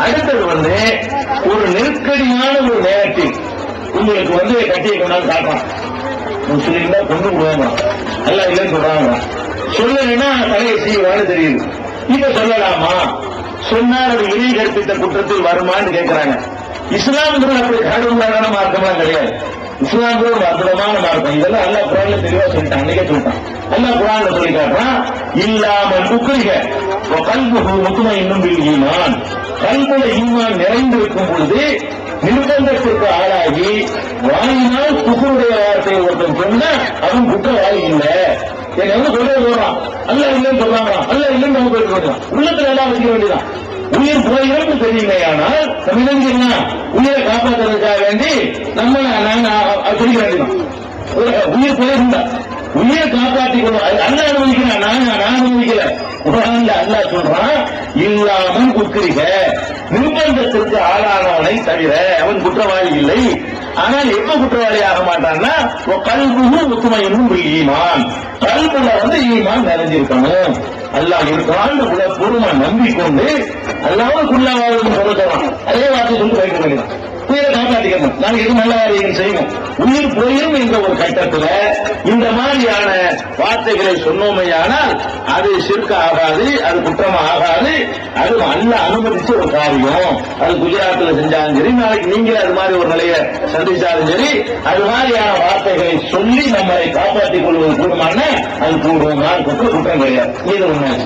அடுத்தது ஒரு நெருக்கடியான ஒரு நேரத்தில் உங்களுக்கு கட்டியை கொண்டாந்து காட்டுறான். முஸ்லீம் தான் கொண்டு விடுவாங்க, நல்லா இல்லைன்னு சொல்றாங்க. சொல்லலைன்னா தலையை செய்வான்னு தெரியுது. இப்ப சொல்லலாமா? சொன்னால் அது இணை கற்பித்த குற்றத்தில் வருமான்னு கேட்கிறாங்க. இஸ்லாம்ங்கிறது அப்படி கடுமையான மார்க்கம்லாம் கிடையாது. இஸ்லாம்ங்கிறது ஒரு அற்புதமான மார்க்கம். இதெல்லாம் அல்லாஹ் குர்ஆன்ல தெளிவா சொல்லிட்டான். அன்னைக்கே சொல்லிட்டான். அல்லாஹ் குர்ஆன்ல சொல்லி காட்டுறான், இல்லாமல் உக்ரிஹ வ கல்புஹு முத்மஇன்னும் பில் ஈமான். கல்புல ஈமான் நிறைந்திருக்கும் பொழுது நிர்பந்தத்திற்கு ஆளாகி வாயினால் குஃபருடைய வார்த்தையை ஒருத்தன் சொன்னா அவன் குற்றவாளி இல்லை. என்ன சொல்றான்? அல்லாஹ் இல்லைன்னு சொல்றாங்க. அல்லாஹ் இல்லைன்னு நம்ம போயிட்டு உள்ளத்துல எல்லாம் வைக்க வேண்டியதான். உயிர் போயிருக்கு தெரியலையானால் நம்ம என்ன உயிரை காப்பாற்றுறதுக்காக வேண்டி நம்ம சொல்லிக்க வேண்டியதான். உயிர் போயிருந்தா உயிரை காப்பாற்றி அல்லாஹ் அனுமதிக்கிறான், நான் அனுமதிக்கல. குர்ஆன்ல அல்லாஹ் சொல்றான், இல்லாமல் உக்ரிஹ, நிர்பந்தத்திற்கு ஆளானவனை தவிர அவன் குற்றவாளி இல்லை. ஆனால் எப்ப குற்றவாளி ஆக மாட்டான்னா கல்புஹு முத்மஇன்னும் பில் ஈமான், கல்புல ஈமான் நிறைஞ்சிருக்கணும். அல்லாஹ் இருக்கான்னு பூர்வமா நம்பிக்கொண்டு அல்லாஹ்வுக்குள்ளாவது சொல்லுறான். அதே வார்த்தை சொல்லி வைக்க வேண்டியதான். உயிரை காப்பாற்றிக்கணும், நாங்கள் எதுவும் நல்ல காரியங்கள் செய்வோம். உயிர் போயிரும் என்ற ஒரு கட்டத்துல இந்த மாதிரியான வார்த்தைகளை சொன்னோமையானால் அது ஷிர்க் ஆகாது, அது குற்றமா ஆகாது. அது அல்லாஹ் அனுமதிச்ச ஒரு காரியம். அது குஜராத்தில் செஞ்சாலும் சரி, நாளைக்கு நீங்களே அது மாதிரி ஒரு நிலையை சந்திச்சாலும் சரி, அது மாதிரியான வார்த்தைகளை சொல்லி நம்மளை காப்பாற்றிக் கொள்வது கூடுமான அது கூடுவோம். குற்றம் கிடையாது. இது உண்மை.